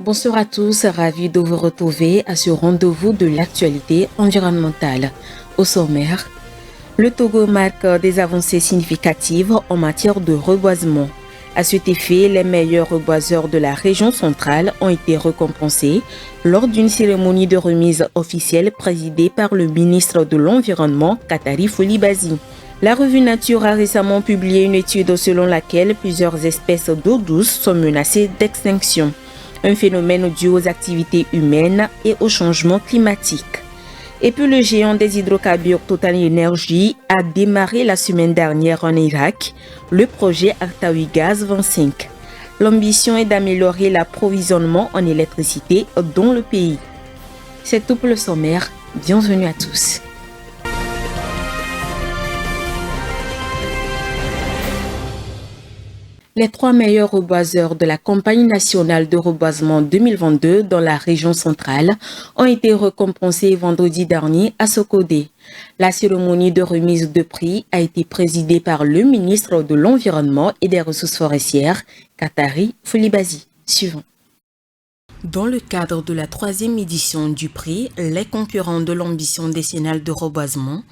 Bonsoir à tous, ravi de vous retrouver à ce rendez-vous de l'actualité environnementale. Au sommaire, le Togo marque des avancées significatives en matière de reboisement. À cet effet, les meilleurs reboiseurs de la région centrale ont été récompensés lors d'une cérémonie de remise officielle présidée par le ministre de l'Environnement, Katari Folibazi. La revue Nature a récemment publié une étude selon laquelle plusieurs espèces d'eau douce sont menacées d'extinction. Un phénomène dû aux activités humaines et au changement climatique. Et puis le géant des hydrocarbures Total Energy a démarré la semaine dernière en Irak le projet Artawi Gaz 25. L'ambition est d'améliorer l'approvisionnement en électricité dans le pays. C'est tout pour le sommaire. Bienvenue à tous. Les 3 meilleurs reboiseurs de la campagne nationale de reboisement 2022 dans la région centrale ont été récompensés vendredi dernier à Sokodé. La cérémonie de remise de prix a été présidée par le ministre de l'Environnement et des Ressources forestières, Katari Folibazi. Suivant. Dans le cadre de la 3e édition du prix, les concurrents de l'ambition décennale de reboisement,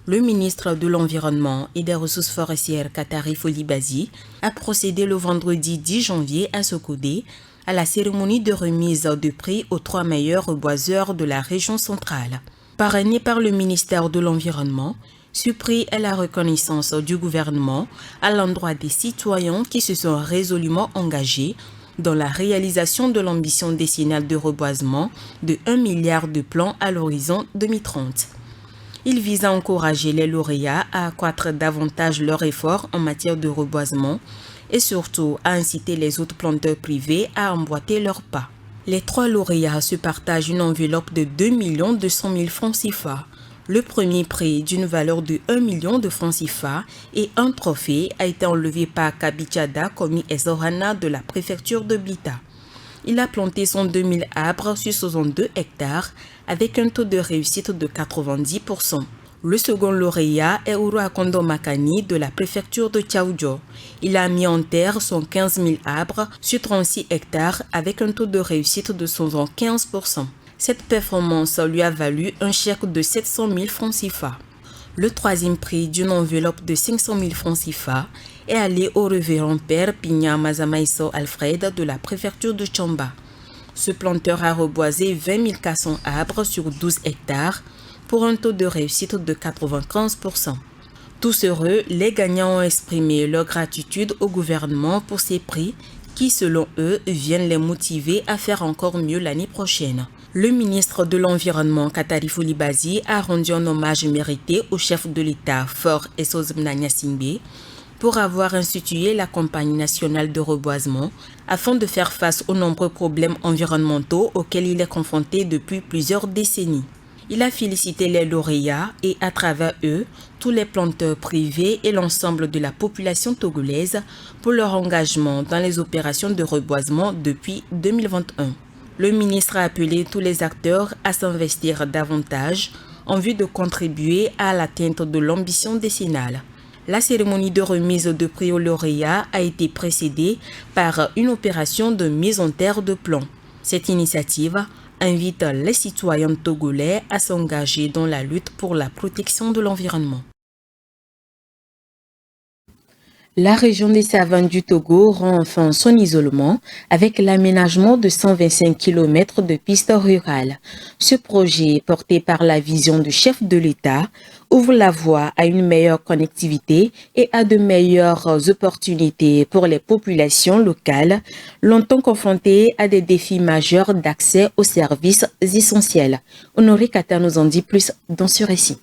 le ministre de l'Environnement et des Ressources forestières Katari Folibazi a procédé le vendredi 10 janvier à Sokodé à la cérémonie de remise de prix aux 3 meilleurs reboiseurs de la région centrale. Parrainé par le ministère de l'Environnement, ce prix est la reconnaissance du gouvernement à l'endroit des citoyens qui se sont résolument engagés dans la réalisation de l'ambition décennale de reboisement de 1 milliard de plans à l'horizon 2030. Il vise à encourager les lauréats à accroître davantage leurs efforts en matière de reboisement et surtout à inciter les autres planteurs privés à emboîter leurs pas. Les 3 lauréats se partagent une enveloppe de 2 200 000 francs CFA. Le premier prix d'une valeur de 1 million de francs CFA et un trophée a été enlevé par Kabichada Komi Esorana de la préfecture de Blita. Il a planté 102 000 arbres sur 62 hectares avec un taux de réussite de 90%. Le second lauréat est Uruakondo Makani de la préfecture de Tchaoudjo. Il a mis en terre 115 000 arbres sur 36 hectares avec un taux de réussite de 115%. Cette performance lui a valu un chèque de 700 000 francs CFA. Le 3e prix d'une enveloppe de 500 000 francs CFA est allé au révérend père Pigna Mazamaiso Alfred de la préfecture de Tchamba. Ce planteur a reboisé 20 400 arbres sur 12 hectares pour un taux de réussite de 95%. Tous heureux, les gagnants ont exprimé leur gratitude au gouvernement pour ces prix qui, selon eux, viennent les motiver à faire encore mieux l'année prochaine. Le ministre de l'Environnement, Katari Folibazi, a rendu un hommage mérité au chef de l'État, Faure Essozmna Nyasingbe, pour avoir institué la campagne nationale de reboisement afin de faire face aux nombreux problèmes environnementaux auxquels il est confronté depuis plusieurs décennies. Il a félicité les lauréats et, à travers eux, tous les planteurs privés et l'ensemble de la population togolaise pour leur engagement dans les opérations de reboisement depuis 2021. Le ministre a appelé tous les acteurs à s'investir davantage en vue de contribuer à l'atteinte de l'ambition décennale. La cérémonie de remise de prix aux lauréats a été précédée par une opération de mise en terre de plants. Cette initiative invite les citoyens togolais à s'engager dans la lutte pour la protection de l'environnement. La région des savanes du Togo rend enfin son isolement avec l'aménagement de 125 km de pistes rurales. Ce projet, porté par la vision du chef de l'État, ouvre la voie à une meilleure connectivité et à de meilleures opportunités pour les populations locales, longtemps confrontées à des défis majeurs d'accès aux services essentiels. Honoré Kata nous en dit plus dans ce récit.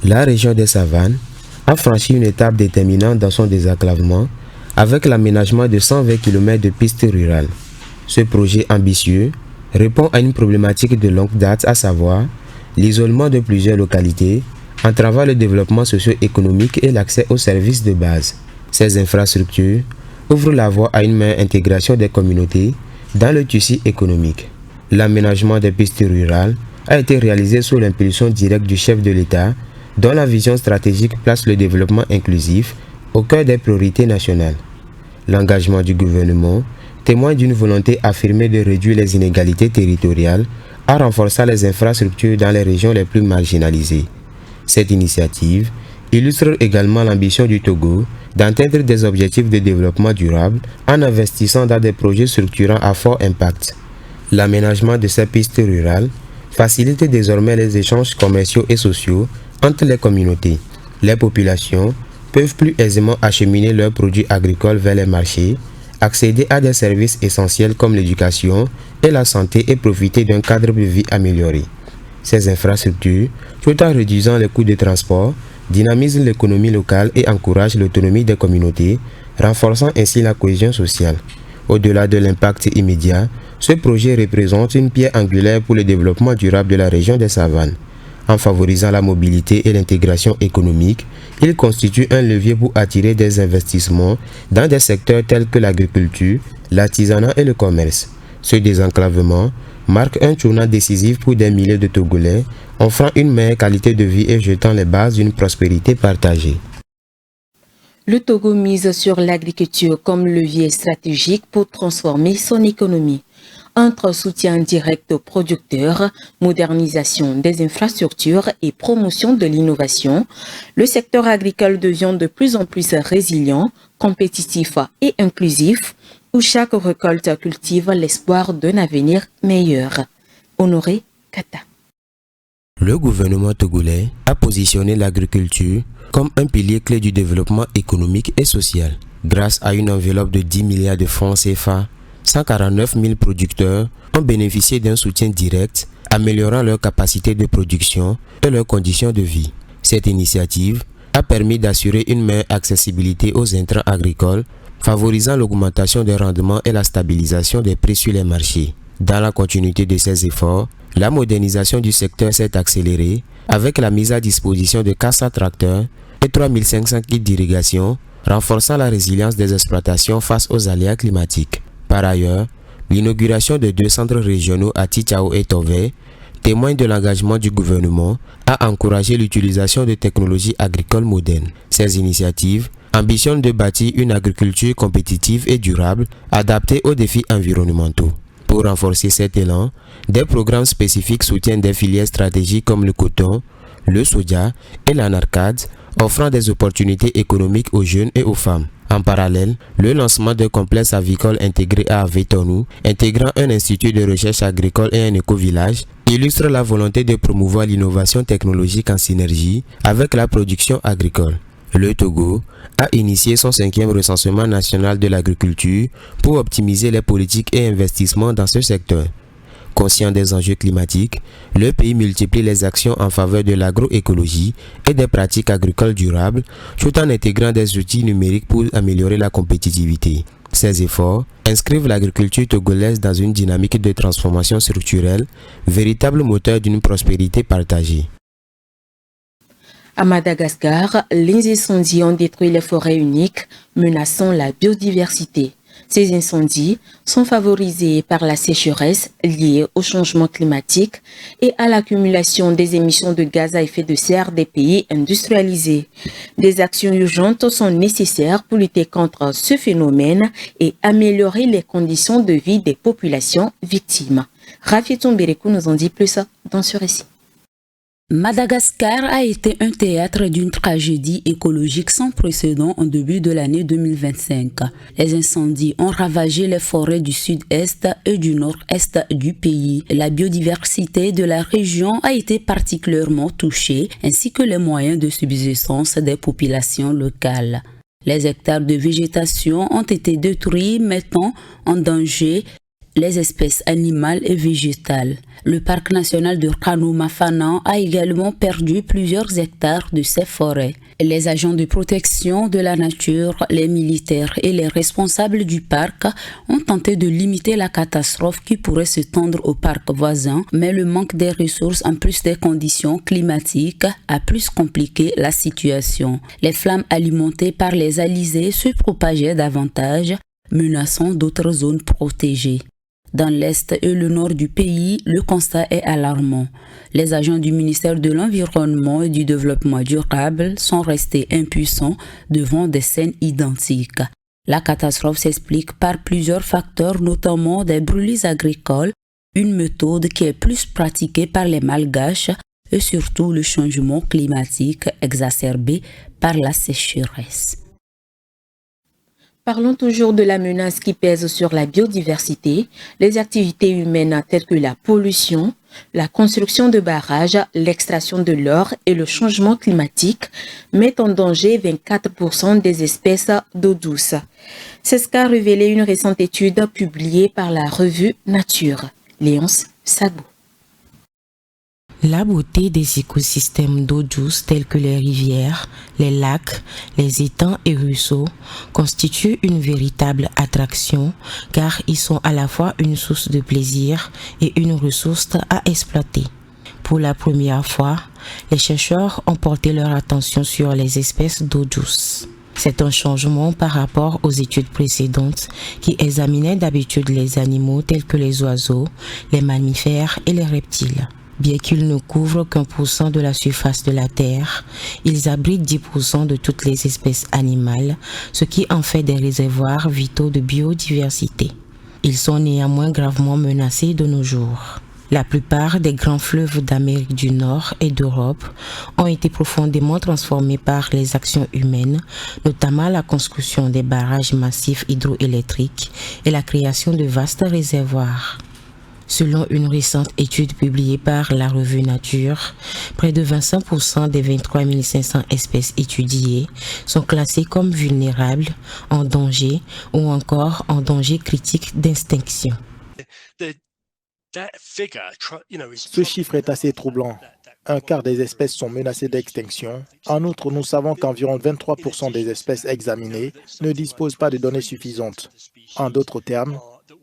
La région des savanes a franchi une étape déterminante dans son désenclavement avec l'aménagement de 120 km de pistes rurales. Ce projet ambitieux répond à une problématique de longue date, à savoir l'isolement de plusieurs localités, entravant le développement socio-économique et l'accès aux services de base. Ces infrastructures ouvrent la voie à une meilleure intégration des communautés dans le tissu économique. L'aménagement des pistes rurales a été réalisé sous l'impulsion directe du chef de l'État, dont la vision stratégique place le développement inclusif au cœur des priorités nationales. L'engagement du gouvernement témoigne d'une volonté affirmée de réduire les inégalités territoriales en renforçant les infrastructures dans les régions les plus marginalisées. Cette initiative illustre également l'ambition du Togo d'atteindre des objectifs de développement durable en investissant dans des projets structurants à fort impact. L'aménagement de ces pistes rurales facilite désormais les échanges commerciaux et sociaux entre les communautés. Les populations peuvent plus aisément acheminer leurs produits agricoles vers les marchés, accéder à des services essentiels comme l'éducation et la santé et profiter d'un cadre de vie amélioré. Ces infrastructures, tout en réduisant les coûts de transport, dynamisent l'économie locale et encouragent l'autonomie des communautés, renforçant ainsi la cohésion sociale. Au-delà de l'impact immédiat, ce projet représente une pierre angulaire pour le développement durable de la région des Savanes. En favorisant la mobilité et l'intégration économique, il constitue un levier pour attirer des investissements dans des secteurs tels que l'agriculture, l'artisanat et le commerce. Ce désenclavement marque un tournant décisif pour des milliers de Togolais, offrant une meilleure qualité de vie et jetant les bases d'une prospérité partagée. Le Togo mise sur l'agriculture comme levier stratégique pour transformer son économie. Entre soutien direct aux producteurs, modernisation des infrastructures et promotion de l'innovation, le secteur agricole devient de plus en plus résilient, compétitif et inclusif, où chaque récolte cultive l'espoir d'un avenir meilleur. Honoré Kata. Le gouvernement togolais a positionné l'agriculture comme un pilier clé du développement économique et social. Grâce à une enveloppe de 10 milliards de francs CFA, 149 000 producteurs ont bénéficié d'un soutien direct, améliorant leur capacité de production et leurs conditions de vie. Cette initiative a permis d'assurer une meilleure accessibilité aux intrants agricoles, favorisant l'augmentation des rendements et la stabilisation des prix sur les marchés. Dans la continuité de ces efforts, la modernisation du secteur s'est accélérée avec la mise à disposition de 400 tracteurs et 3500 kits d'irrigation, renforçant la résilience des exploitations face aux aléas climatiques. Par ailleurs, l'inauguration de 2 centres régionaux à Tchao et Tové témoigne de l'engagement du gouvernement à encourager l'utilisation de technologies agricoles modernes. Ces initiatives ambitionnent de bâtir une agriculture compétitive et durable, adaptée aux défis environnementaux. Pour renforcer cet élan, des programmes spécifiques soutiennent des filières stratégiques comme le coton, le soja et l'anarcade, offrant des opportunités économiques aux jeunes et aux femmes. En parallèle, le lancement d'un complexe avicole intégré à Aveitonou, intégrant un institut de recherche agricole et un éco-village, illustre la volonté de promouvoir l'innovation technologique en synergie avec la production agricole. Le Togo a initié son 5e recensement national de l'agriculture pour optimiser les politiques et investissements dans ce secteur. Conscient des enjeux climatiques, le pays multiplie les actions en faveur de l'agroécologie et des pratiques agricoles durables, tout en intégrant des outils numériques pour améliorer la compétitivité. Ces efforts inscrivent l'agriculture togolaise dans une dynamique de transformation structurelle, véritable moteur d'une prospérité partagée. À Madagascar, les incendies ont détruit les forêts uniques, menaçant la biodiversité. Ces incendies sont favorisés par la sécheresse liée au changement climatique et à l'accumulation des émissions de gaz à effet de serre des pays industrialisés. Des actions urgentes sont nécessaires pour lutter contre ce phénomène et améliorer les conditions de vie des populations victimes. Rafi Tombérekou nous en dit plus dans ce récit. Madagascar a été un théâtre d'une tragédie écologique sans précédent en début de l'année 2025. Les incendies ont ravagé les forêts du sud-est et du nord-est du pays. La biodiversité de la région a été particulièrement touchée, ainsi que les moyens de subsistance des populations locales. Les hectares de végétation ont été détruits, mettant en danger les espèces animales et végétales. Le parc national de Kano-Mafana a également perdu plusieurs hectares de ses forêts. Les agents de protection de la nature, les militaires et les responsables du parc ont tenté de limiter la catastrophe qui pourrait se tendre au parc voisin, mais le manque des ressources en plus des conditions climatiques a plus compliqué la situation. Les flammes alimentées par les alizés se propageaient davantage, menaçant d'autres zones protégées. Dans l'est et le nord du pays, le constat est alarmant. Les agents du ministère de l'Environnement et du Développement durable sont restés impuissants devant des scènes identiques. La catastrophe s'explique par plusieurs facteurs, notamment des brûlis agricoles, une méthode qui est plus pratiquée par les Malgaches et surtout le changement climatique exacerbé par la sécheresse. Parlons toujours de la menace qui pèse sur la biodiversité. Les activités humaines telles que la pollution, la construction de barrages, l'extraction de l'or et le changement climatique mettent en danger 24% des espèces d'eau douce. C'est ce qu'a révélé une récente étude publiée par la revue Nature. Léonce Sabou. La beauté des écosystèmes d'eau douce tels que les rivières, les lacs, les étangs et ruisseaux constituent une véritable attraction car ils sont à la fois une source de plaisir et une ressource à exploiter. Pour la première fois, les chercheurs ont porté leur attention sur les espèces d'eau douce. C'est un changement par rapport aux études précédentes qui examinaient d'habitude les animaux tels que les oiseaux, les mammifères et les reptiles. Bien qu'ils ne couvrent qu'1% de la surface de la Terre, ils abritent 10% de toutes les espèces animales, ce qui en fait des réservoirs vitaux de biodiversité. Ils sont néanmoins gravement menacés de nos jours. La plupart des grands fleuves d'Amérique du Nord et d'Europe ont été profondément transformés par les actions humaines, notamment la construction des barrages massifs hydroélectriques et la création de vastes réservoirs. Selon une récente étude publiée par la revue Nature, près de 25% des 23 500 espèces étudiées sont classées comme vulnérables, en danger ou encore en danger critique d'extinction. Ce chiffre est assez troublant. Un quart des espèces sont menacées d'extinction. En outre, nous savons qu'environ 23% des espèces examinées ne disposent pas de données suffisantes. En d'autres termes,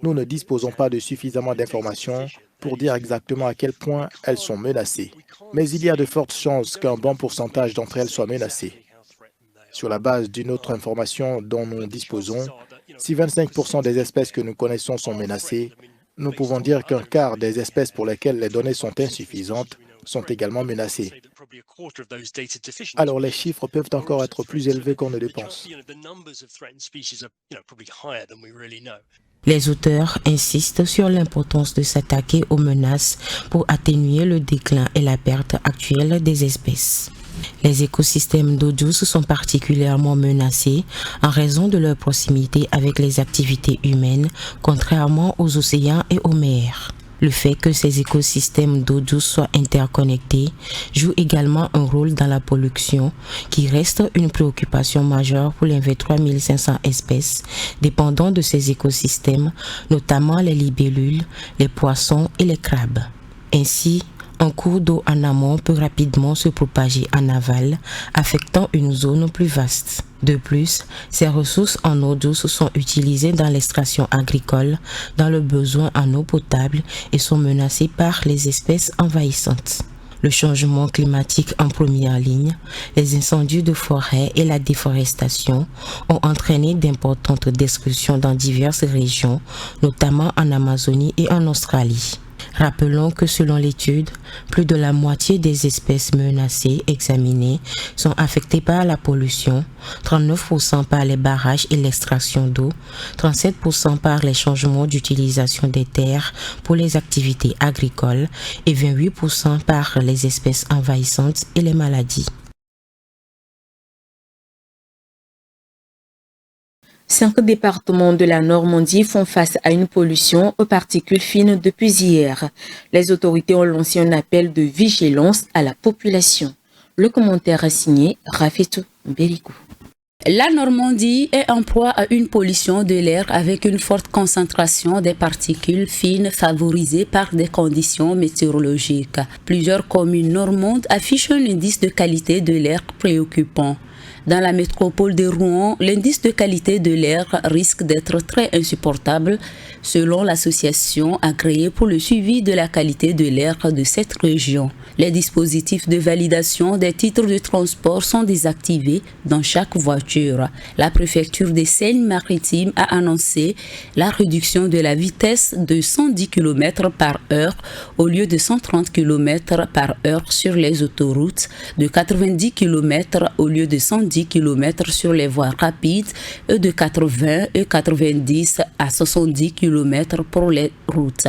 nous ne disposons pas de suffisamment d'informations pour dire exactement à quel point elles sont menacées. Mais il y a de fortes chances qu'un bon pourcentage d'entre elles soient menacées. Sur la base d'une autre information dont nous disposons, si 25% des espèces que nous connaissons sont menacées, nous pouvons dire qu'un quart des espèces pour lesquelles les données sont insuffisantes sont également menacées. Alors les chiffres peuvent encore être plus élevés qu'on ne le pense. Les auteurs insistent sur l'importance de s'attaquer aux menaces pour atténuer le déclin et la perte actuelle des espèces. Les écosystèmes d'eau douce sont particulièrement menacés en raison de leur proximité avec les activités humaines, contrairement aux océans et aux mers. Le fait que ces écosystèmes d'eau douce soient interconnectés joue également un rôle dans la pollution, qui reste une préoccupation majeure pour les 23 500 espèces dépendant de ces écosystèmes, notamment les libellules, les poissons et les crabes. Ainsi, un cours d'eau en amont peut rapidement se propager en aval, affectant une zone plus vaste. De plus, ces ressources en eau douce sont utilisées dans l'extraction agricole, dans le besoin en eau potable et sont menacées par les espèces envahissantes. Le changement climatique en première ligne, les incendies de forêt et la déforestation ont entraîné d'importantes destructions dans diverses régions, notamment en Amazonie et en Australie. Rappelons que selon l'étude, plus de la moitié des espèces menacées examinées sont affectées par la pollution, 39% par les barrages et l'extraction d'eau, 37% par les changements d'utilisation des terres pour les activités agricoles et 28% par les espèces envahissantes et les maladies. 5 départements de la Normandie font face à une pollution aux particules fines depuis hier. Les autorités ont lancé un appel de vigilance à la population. Le commentaire est signé Rafetou Mberikou. La Normandie est en proie à une pollution de l'air avec une forte concentration des particules fines favorisées par des conditions météorologiques. Plusieurs communes normandes affichent un indice de qualité de l'air préoccupant. Dans la métropole de Rouen, l'indice de qualité de l'air risque d'être très insupportable selon l'association agréée pour le suivi de la qualité de l'air de cette région. Les dispositifs de validation des titres de transport sont désactivés dans chaque voiture. La préfecture des Seine-Maritimes a annoncé la réduction de la vitesse de 110 km/h au lieu de 130 km/h sur les autoroutes, de 90 km au lieu de 110 110 km sur les voies rapides et de 80 et 90 à 70 km pour les routes.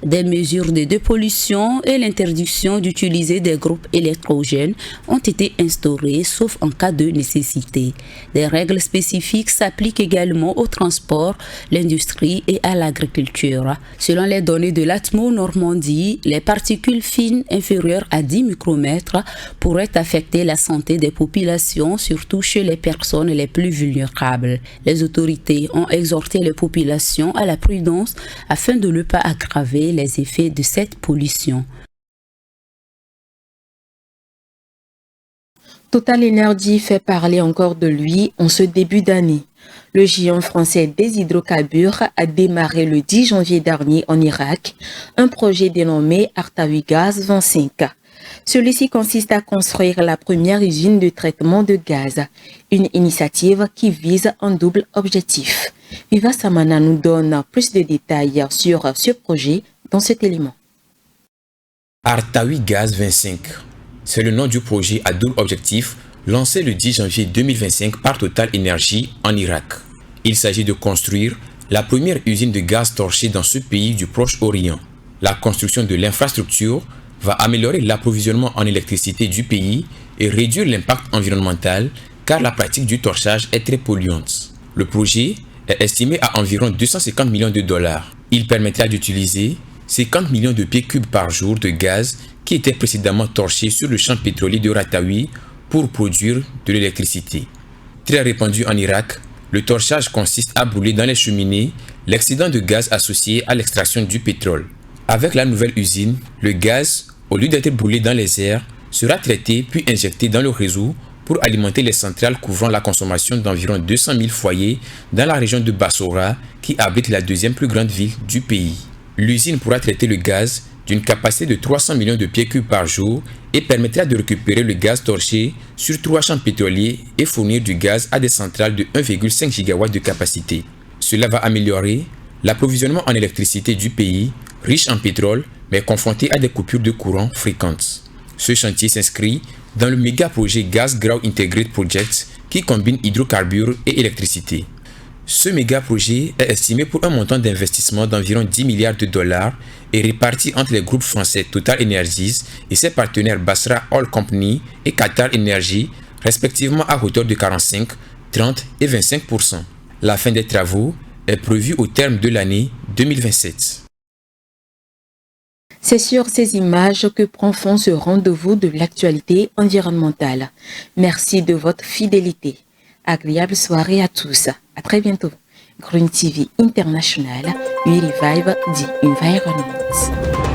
Des mesures de dépollution et l'interdiction d'utiliser des groupes électrogènes ont été instaurées sauf en cas de nécessité. Des règles spécifiques s'appliquent également au transport, l'industrie et à l'agriculture. Selon les données de l'ATMO Normandie, les particules fines inférieures à 10 micromètres pourraient affecter la santé des populations, surtout chez les personnes les plus vulnérables. Les autorités ont exhorté les populations à la prudence afin de ne pas aggraver les effets de cette pollution. Total Energy fait parler encore de lui en ce début d'année. Le géant français des hydrocarbures a démarré le 10 janvier dernier en Irak un projet dénommé Artawi Gaz 25. Celui-ci consiste à construire la première usine de traitement de gaz, une initiative qui vise un double objectif. Viva Samana nous donne plus de détails sur ce projet dans cet élément. Artawi Gaz 25, c'est le nom du projet à double objectif lancé le 10 janvier 2025 par Total Energy en Irak. Il s'agit de construire la première usine de gaz torché dans ce pays du Proche-Orient. La construction de l'infrastructure va améliorer l'approvisionnement en électricité du pays et réduire l'impact environnemental car la pratique du torchage est très polluante. Le projet est estimé à environ 250 millions de dollars. Il permettra d'utiliser 50 millions de pieds cubes par jour de gaz qui étaient précédemment torchés sur le champ pétrolier de Ratawi pour produire de l'électricité. Très répandu en Irak, le torchage consiste à brûler dans les cheminées l'excédent de gaz associé à l'extraction du pétrole. Avec la nouvelle usine, le gaz, au lieu d'être brûlé dans les airs, sera traité puis injecté dans le réseau pour alimenter les centrales couvrant la consommation d'environ 200 000 foyers dans la région de Basora qui abrite la deuxième plus grande ville du pays. L'usine pourra traiter le gaz d'une capacité de 300 millions de pieds cubes par jour et permettra de récupérer le gaz torché sur 3 champs pétroliers et fournir du gaz à des centrales de 1,5 GW de capacité. Cela va améliorer l'approvisionnement en électricité du pays, riche en pétrole, mais confronté à des coupures de courant fréquentes. Ce chantier s'inscrit dans le méga projet Gas Grow Integrated Project qui combine hydrocarbures et électricité. Ce méga projet est estimé pour un montant d'investissement d'environ 10 milliards de dollars et réparti entre les groupes français Total Energies et ses partenaires Basra Oil Company et Qatar Energy, respectivement à hauteur de 45, 30 et 25%. La fin des travaux est prévue au terme de l'année 2027. C'est sur ces images que prend fin ce rendez-vous de l'actualité environnementale. Merci de votre fidélité. Agréable soirée à tous. À très bientôt. Green TV International, We Revive the Environment.